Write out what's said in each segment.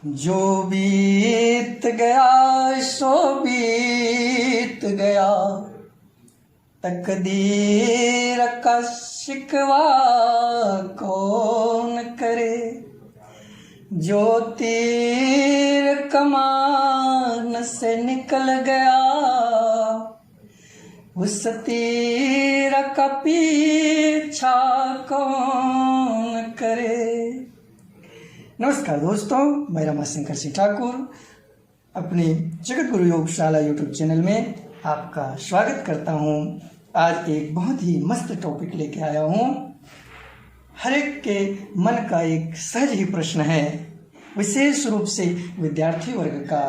जो बीत गया सो बीत गया, तकदीर का शिकवा कौन करे। जो तीर कमान से निकल गया, उस तीर का पीछा कौन करे। नमस्कार दोस्तों, मैं रमाशंकर सिंह ठाकुर अपनी जगत गुरु योगशाला यूट्यूब चैनल में आपका स्वागत करता हूं। आज एक बहुत ही मस्त टॉपिक लेके आया हूं। हर एक के मन का एक सहज ही प्रश्न है, विशेष रूप से विद्यार्थी वर्ग का,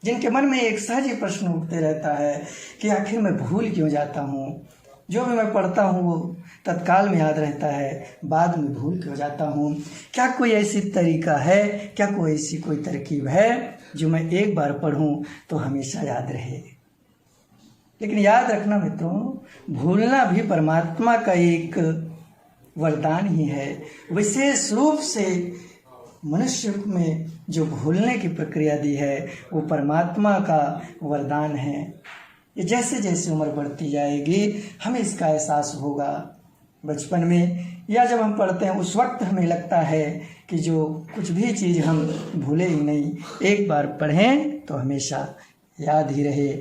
जिनके मन में एक सहज ही प्रश्न उठते रहता है कि आखिर मैं भूल क्यों जाता हूँ। जो भी मैं पढ़ता हूँ वो तत्काल में याद रहता है, बाद में भूल क्यों जाता हूँ। क्या कोई ऐसी तरीका है, क्या कोई ऐसी कोई तरकीब है जो मैं एक बार पढ़ूँ तो हमेशा याद रहे। लेकिन याद रखना मित्रों, भूलना भी परमात्मा का एक वरदान ही है। विशेष रूप से मनुष्य में जो भूलने की प्रक्रिया दी है वो परमात्मा का वरदान है। ये जैसे जैसे उम्र बढ़ती जाएगी हमें इसका एहसास होगा। बचपन में या जब हम पढ़ते हैं उस वक्त हमें लगता है कि जो कुछ भी चीज़ हम भूले ही नहीं, एक बार पढ़ें तो हमेशा याद ही रहे।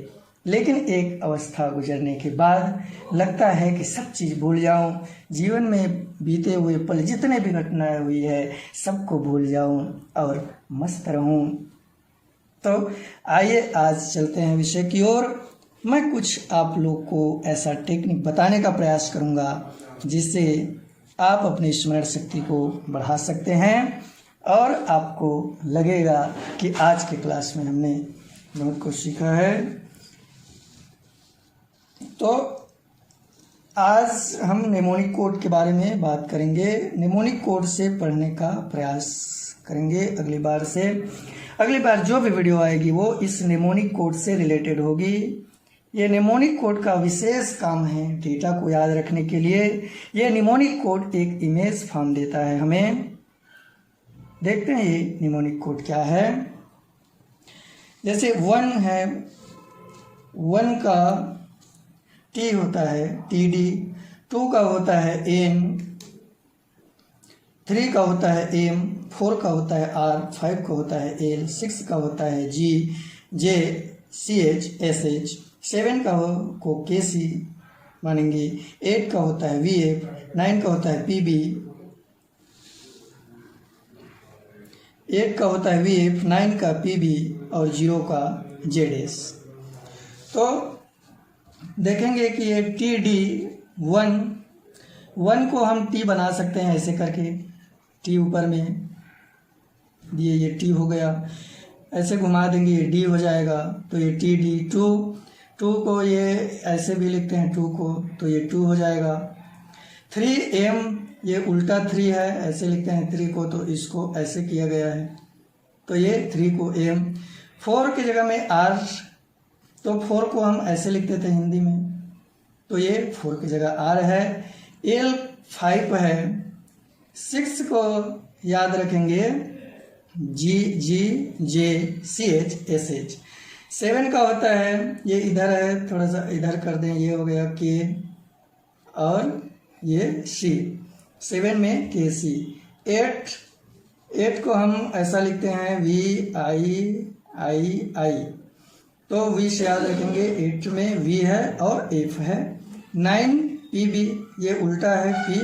लेकिन एक अवस्था गुजरने के बाद लगता है कि सब चीज़ भूल जाऊं, जीवन में बीते हुए पल जितने भी घटनाएं हुई है सबको भूल जाऊं और मस्त रहूं। तो आइए आज चलते हैं विषय की ओर। मैं कुछ आप लोग को ऐसा टेक्निक बताने का प्रयास करूंगा जिससे आप अपनी स्मरण शक्ति को बढ़ा सकते हैं और आपको लगेगा कि आज के क्लास में हमने बहुत कुछ सीखा है। तो आज हम निमोनिक कोड के बारे में बात करेंगे। निमोनिक कोड से पढ़ने का प्रयास करेंगे अगली बार से। अगली बार जो भी वीडियो आएगी वो इस निमोनिक कोड से रिलेटेड होगी। ये निमोनिक कोड का विशेष काम है डेटा को याद रखने के लिए। ये निमोनिक कोड एक इमेज फॉर्म देता है हमें। देखते हैं ये निमोनिक कोड क्या है। जैसे 1 है, 1 का टी होता है TD, 2 का होता है M, 3 का होता है M, 4 का होता है R, 5 का होता है L, 6 का होता है G, J, CH, SH, 7 का को KC मानेंगे, 8 का होता है VF, 9 का होता है PB, 8 का होता है VF, 9 का PB और 0 का ZS। तो देखेंगे कि ये TD1 को हम T बना सकते हैं ऐसे करके, T ऊपर में दिए, ये T हो गया। ऐसे घुमा देंगे ये D हो जाएगा, तो ये TD2 को ये ऐसे भी लिखते हैं 2 को, तो ये 2 हो जाएगा। 3M ये उल्टा 3 है, ऐसे लिखते हैं 3 को, तो इसको ऐसे किया गया है, तो ये 3 को M। 4 की जगह में R, तो 4 को हम ऐसे लिखते थे हिंदी में, तो ये 4 की जगह R है। L 5 है। 6 को याद रखेंगे G, J, CH, SH। 7 का होता है, ये इधर है, थोड़ा सा इधर कर दें, ये हो गया K और ये C, 7 में KC। 8 को हम ऐसा लिखते हैं VI, तो V से याद रखेंगे, 8 में V है और F है। 9 PB, ये उल्टा है P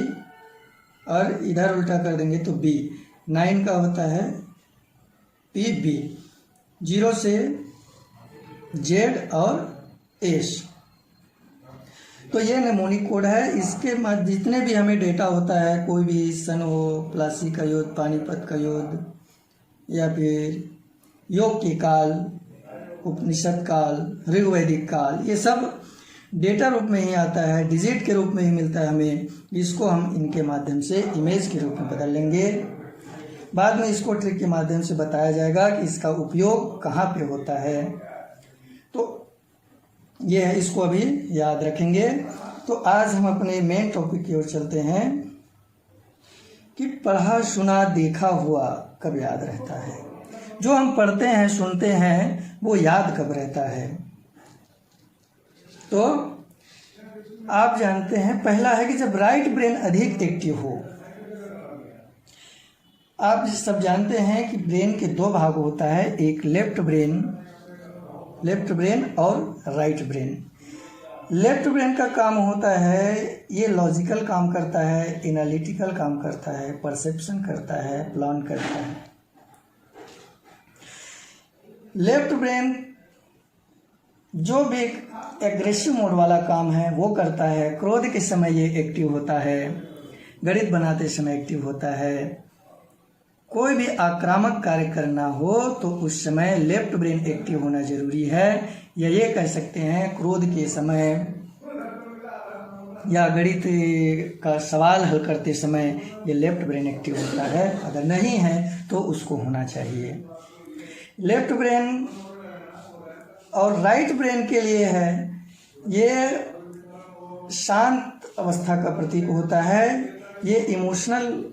और इधर उल्टा कर देंगे तो B, 9 का होता है PB। 0 से Z और S। तो ये निमोनिक कोड है। इसके जितने भी हमें डेटा होता है, कोई भी सन हो, प्लासी का युद्ध, पानीपत का युद्ध या फिर योग के काल, उपनिषद काल, ऋग्वैदिक काल, ये सब डेटा रूप में ही आता है, डिजिट के रूप में ही मिलता है हमें। इसको हम इनके माध्यम से इमेज के रूप में बदल लेंगे। बाद में इसको ट्रिक के माध्यम से बताया जाएगा कि इसका उपयोग कहाँ पे होता है। तो ये है, इसको अभी याद रखेंगे। तो आज हम अपने मेन टॉपिक की ओर चलते हैं कि पढ़ा सुना देखा हुआ कब याद रहता है। जो हम पढ़ते हैं सुनते हैं वो याद कब रहता है? तो आप जानते हैं, पहला है कि जब राइट ब्रेन अधिक एक्टिव हो। आप सब जानते हैं कि ब्रेन के दो भाग होता है, एक लेफ्ट ब्रेन और राइट ब्रेन। लेफ्ट ब्रेन का काम होता है, ये लॉजिकल काम करता है, एनालिटिकल काम करता है, परसेप्शन करता है, प्लान करता है। लेफ्ट ब्रेन जो भी एग्रेसिव मोड वाला काम है वो करता है। क्रोध के समय ये एक्टिव होता है, गणित बनाते समय एक्टिव होता है। कोई भी आक्रामक कार्य करना हो तो उस समय लेफ्ट ब्रेन एक्टिव होना जरूरी है, या ये कह सकते हैं क्रोध के समय या गणित का सवाल हल करते समय ये लेफ्ट ब्रेन एक्टिव होता है। अगर नहीं है तो उसको होना चाहिए। लेफ्ट ब्रेन और राइट ब्रेन के लिए है, ये शांत अवस्था का प्रतीक होता है। ये इमोशनल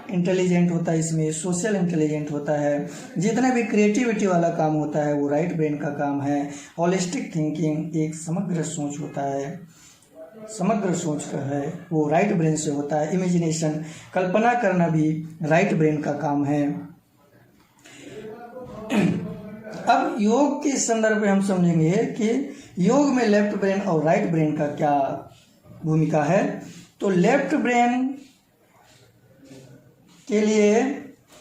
इंटेलिजेंट होता है, इसमें सोशल इंटेलिजेंट होता है। जितने भी क्रिएटिविटी वाला काम होता है वो राइट ब्रेन का काम है। होलिस्टिक थिंकिंग, एक समग्र सोच होता है, समग्र सोच का है, वो राइट ब्रेन से होता है। इमेजिनेशन, कल्पना करना भी राइट ब्रेन का काम है। अब योग के संदर्भ में हम समझेंगे कि योग में लेफ्ट ब्रेन और राइट ब्रेन का क्या भूमिका है। तो लेफ्ट ब्रेन के लिए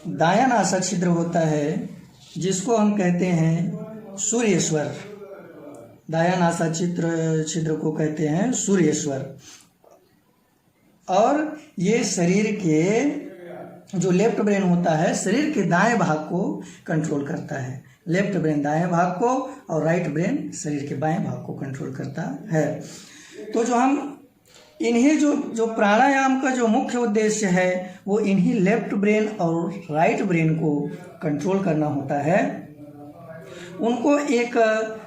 दायां नासा छिद्र होता है, जिसको हम कहते हैं सूर्य स्वर। दायां नासा छिद्र को कहते हैं सूर्य स्वर। और ये शरीर के जो लेफ्ट ब्रेन होता है, शरीर के दाएं भाग को कंट्रोल करता है। लेफ्ट ब्रेन दाएं भाग को और राइट ब्रेन शरीर के बाएं भाग को कंट्रोल करता है। तो जो हम इन्हीं जो प्राणायाम का जो मुख्य उद्देश्य है वो इन्हीं लेफ्ट ब्रेन और राइट ब्रेन को कंट्रोल करना होता है। उनको एक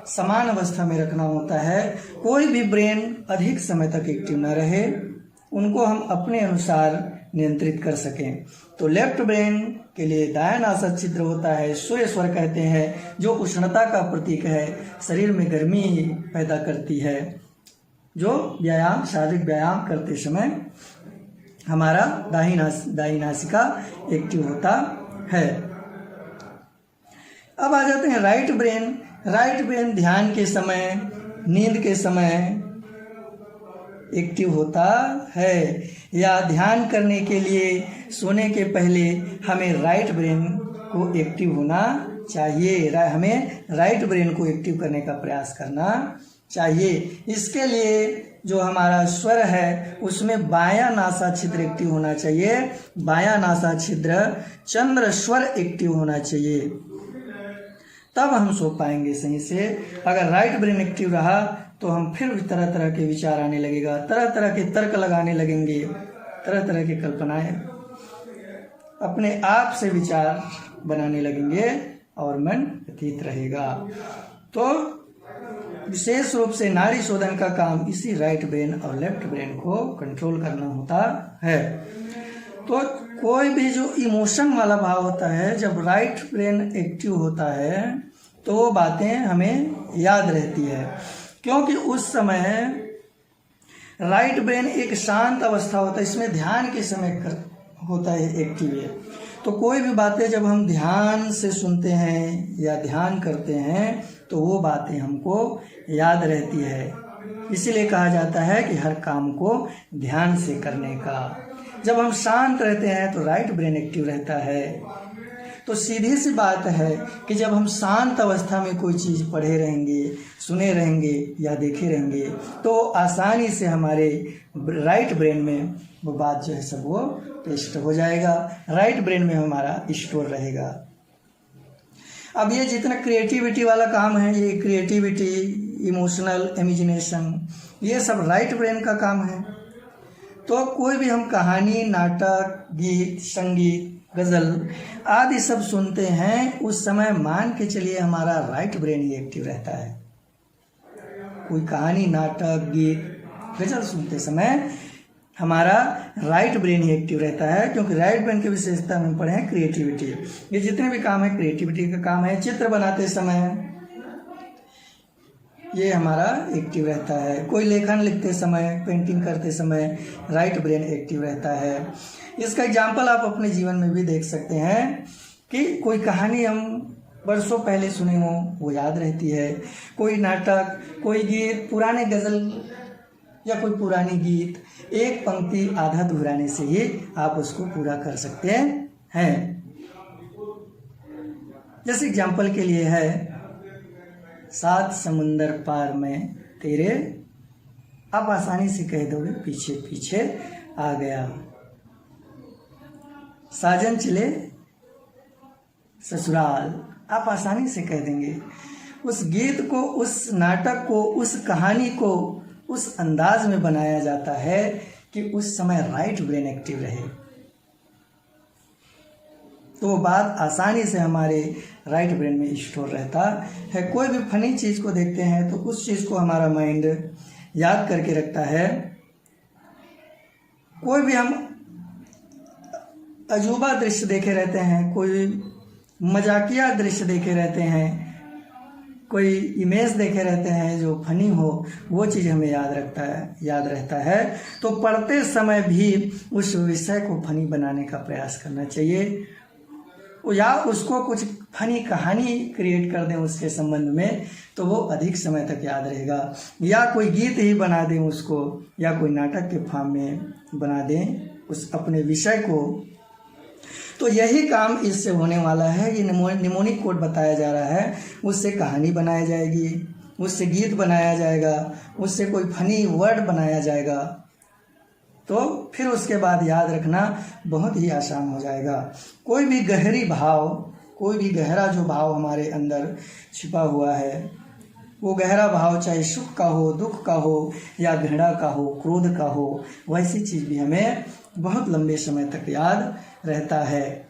समान अवस्था में रखना होता है। कोई भी ब्रेन अधिक समय तक एक्टिव न रहे, उनको हम अपने अनुसार नियंत्रित कर सकें। तो लेफ्ट ब्रेन के लिए दायां नासा छिद्र होता है, सूर्य स्वर कहते हैं, जो उष्णता का प्रतीक है, शरीर में गर्मी पैदा करती है, जो व्यायाम, शारीरिक व्यायाम करते समय हमारा दाहिनी नासिका एक्टिव होता है। अब आ जाते हैं राइट ब्रेन। राइट ब्रेन ध्यान के समय, नींद के समय एक्टिव होता है, या ध्यान करने के लिए सोने के पहले हमें राइट ब्रेन को एक्टिव होना चाहिए। हमें राइट ब्रेन को एक्टिव करने का प्रयास करना चाहिए। इसके लिए जो हमारा स्वर है उसमें बायां नासा छिद्र एक्टिव होना चाहिए। बायां नासा छिद्र चंद्र स्वर एक्टिव होना चाहिए, तब हम सो पाएंगे सही से। अगर राइट ब्रेन एक्टिव रहा तो हम फिर भी तरह तरह के विचार आने लगेगा, तरह तरह के तर्क लगाने लगेंगे, तरह तरह की कल्पनाएं, अपने आप से विचार बनाने लगेंगे और मन व्यतीत रहेगा। तो विशेष रूप से नाड़ी शोधन का काम इसी राइट ब्रेन और लेफ्ट ब्रेन को कंट्रोल करना होता है। तो कोई भी जो इमोशन वाला भाव होता है, जब राइट ब्रेन एक्टिव होता है तो वो बातें हमें याद रहती है, क्योंकि उस समय राइट ब्रेन एक शांत अवस्था होता है, इसमें ध्यान के समय होता है एक्टिव है। तो कोई भी बातें जब हम ध्यान से सुनते हैं या ध्यान करते हैं तो वो बातें हमको याद रहती है। इसीलिए कहा जाता है कि हर काम को ध्यान से करने का। जब हम शांत रहते हैं तो राइट ब्रेन एक्टिव रहता है। तो सीधी सी बात है कि जब हम शांत अवस्था में कोई चीज़ पढ़े रहेंगे, सुने रहेंगे या देखे रहेंगे तो आसानी से हमारे राइट ब्रेन में वो बात जो है सब वो पेस्ट हो जाएगा, राइट ब्रेन में हमारा स्टोर रहेगा। अब ये जितना क्रिएटिविटी वाला काम है, ये क्रिएटिविटी, इमोशनल, इमेजिनेशन, ये सब राइट ब्रेन का काम है। तो कोई भी हम कहानी, नाटक, गीत, संगीत, गज़ल आदि सब सुनते हैं, उस समय मान के चलिए हमारा राइट ब्रेन ही एक्टिव रहता है। कोई कहानी, नाटक, गीत, गज़ल सुनते समय हमारा राइट ब्रेन ही एक्टिव रहता है, क्योंकि राइट ब्रेन की विशेषता में पढ़े हैं क्रिएटिविटी। ये जितने भी काम है क्रिएटिविटी का काम है। चित्र बनाते समय ये हमारा एक्टिव रहता है। कोई लेखन लिखते समय, पेंटिंग करते समय राइट ब्रेन एक्टिव रहता है। इसका एग्जाम्पल आप अपने जीवन में भी देख सकते हैं कि कोई कहानी हम बरसों पहले सुने हो वो याद रहती है। कोई नाटक, कोई गीत, पुराने गज़ल या कोई पुरानी गीत एक पंक्ति आधा दोहराने से ही आप उसको पूरा कर सकते हैं। जैसे एग्जाम्पल के लिए है, 7 समुंदर पार में तेरे, आप आसानी से कह दोगे पीछे पीछे आ गया। साजन चले ससुराल, आप आसानी से कह देंगे। उस गीत को, उस नाटक को, उस कहानी को उस अंदाज में बनाया जाता है कि उस समय राइट ब्रेन एक्टिव रहे, तो वो बात आसानी से हमारे राइट ब्रेन में स्टोर रहता है। कोई भी फनी चीज़ को देखते हैं तो उस चीज़ को हमारा माइंड याद करके रखता है। कोई भी हम अजूबा दृश्य देखे रहते हैं, कोई मजाकिया दृश्य देखे रहते हैं, कोई इमेज देखे रहते हैं जो फनी हो, वो चीज़ हमें याद रहता है। तो पढ़ते समय भी उस विषय को फनी बनाने का प्रयास करना चाहिए, या उसको कुछ फनी कहानी क्रिएट कर दें उसके संबंध में, तो वो अधिक समय तक याद रहेगा। या कोई गीत ही बना दें उसको, या कोई नाटक के फॉर्म में बना दें उस अपने विषय को, तो यही काम इससे होने वाला है। ये निमोनिक कोड बताया जा रहा है, उससे कहानी बनाई जाएगी, उससे गीत बनाया जाएगा, उससे कोई फनी वर्ड बनाया जाएगा, तो फिर उसके बाद याद रखना बहुत ही आसान हो जाएगा। कोई भी गहरी भाव, कोई भी गहरा जो भाव हमारे अंदर छिपा हुआ है, वो गहरा भाव चाहे सुख का हो, दुख का हो, या घृणा का हो, क्रोध का हो, वैसी चीज़ भी हमें बहुत लंबे समय तक याद रहता है।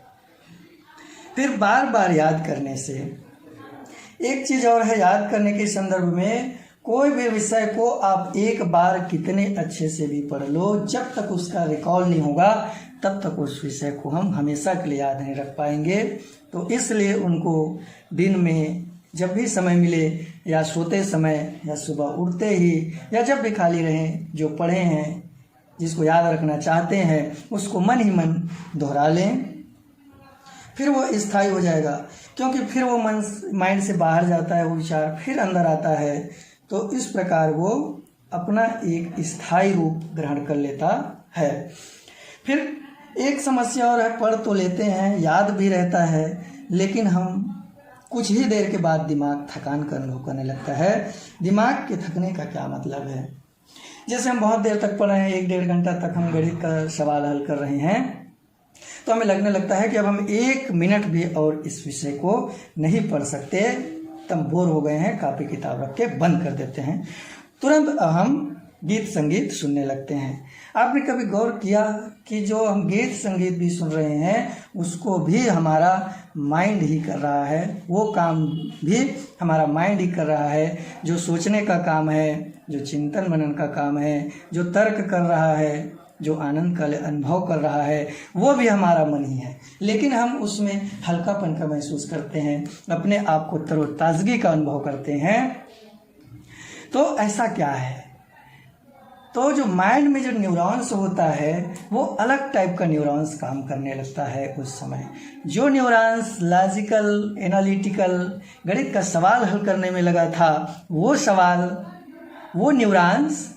फिर बार बार याद करने से एक चीज़ और है, याद करने के संदर्भ में कोई भी विषय को आप एक बार कितने अच्छे से भी पढ़ लो, जब तक उसका रिकॉल नहीं होगा तब तक उस विषय को हम हमेशा के लिए याद नहीं रख पाएंगे। तो इसलिए उनको दिन में जब भी समय मिले, या सोते समय, या सुबह उठते ही, या जब भी खाली रहें, जो पढ़े हैं, जिसको याद रखना चाहते हैं, उसको मन ही मन दोहरा लें। फिर वो स्थायी हो जाएगा, क्योंकि फिर वो माइंड से बाहर जाता है, वो विचार फिर अंदर आता है, तो इस प्रकार वो अपना एक स्थायी रूप ग्रहण कर लेता है। फिर एक समस्या और है, पढ़ तो लेते हैं, याद भी रहता है, लेकिन हम कुछ ही देर के बाद दिमाग थकान करने लगता है। दिमाग के थकने का क्या मतलब है? जैसे हम बहुत देर तक पढ़ रहे हैं, 1-1.5 घंटा तक हम गणित का सवाल हल कर रहे हैं, तो हमें लगने लगता है कि अब हम 1 मिनट भी और इस विषय को नहीं पढ़ सकते, तब बोर हो गए हैं, कॉपी किताब रख के बंद कर देते हैं, तुरंत हम गीत संगीत सुनने लगते हैं। आपने कभी गौर किया कि जो हम गीत संगीत भी सुन रहे हैं उसको भी हमारा माइंड ही कर रहा है, वो काम भी हमारा माइंड ही कर रहा है। जो सोचने का काम है, जो चिंतन मनन का काम है, जो तर्क कर रहा है, जो आनंद का अनुभव कर रहा है, वो भी हमारा मन ही है, लेकिन हम उसमें हल्कापन का महसूस करते हैं, अपने आप को तरोताज़गी का अनुभव करते हैं। तो ऐसा क्या है? तो जो माइंड में जो न्यूरॉन्स होता है वो अलग टाइप का न्यूरॉन्स काम करने लगता है उस समय। जो न्यूरॉन्स लॉजिकल, एनालिटिकल, गणित का सवाल हल करने में लगा था, वो न्यूरॉन्स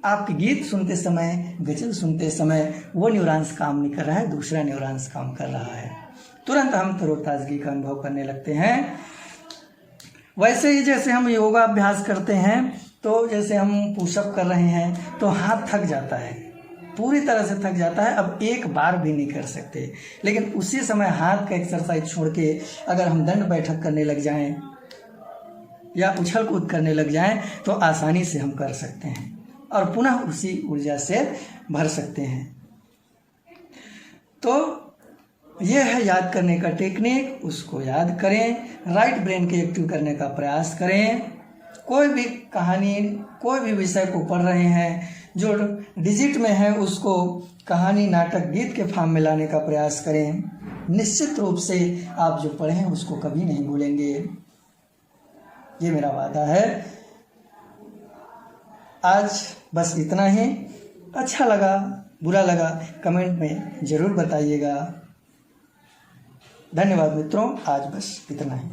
आपके गीत सुनते समय, गज़ल सुनते समय वो न्यूरॉन्स काम नहीं कर रहा है, दूसरा न्यूरॉन्स काम कर रहा है। तुरंत हम तरोताज़गी का अनुभव करने लगते हैं। वैसे ही जैसे हम योगा अभ्यास करते हैं, तो जैसे हम पुशअप कर रहे हैं तो हाथ थक जाता है, पूरी तरह से थक जाता है, अब एक बार भी नहीं कर सकते, लेकिन उसी समय हाथ का एक्सरसाइज छोड़ के अगर हम दंड बैठक करने लग जाएं या उछल कूद करने लग जाएं तो आसानी से हम कर सकते हैं और पुनः उसी ऊर्जा से भर सकते हैं। तो यह है याद करने का टेक्निक, उसको याद करें, राइट ब्रेन के एक्टिव करने का प्रयास करें। कोई भी कहानी, कोई भी विषय को पढ़ रहे हैं जो डिजिट में है उसको कहानी, नाटक, गीत के फॉर्म में लाने का प्रयास करें। निश्चित रूप से आप जो पढ़ें उसको कभी नहीं भूलेंगे, ये मेरा वादा है। आज बस इतना ही। अच्छा लगा, बुरा लगा, कमेंट में ज़रूर बताइएगा। धन्यवाद मित्रों, आज बस इतना ही।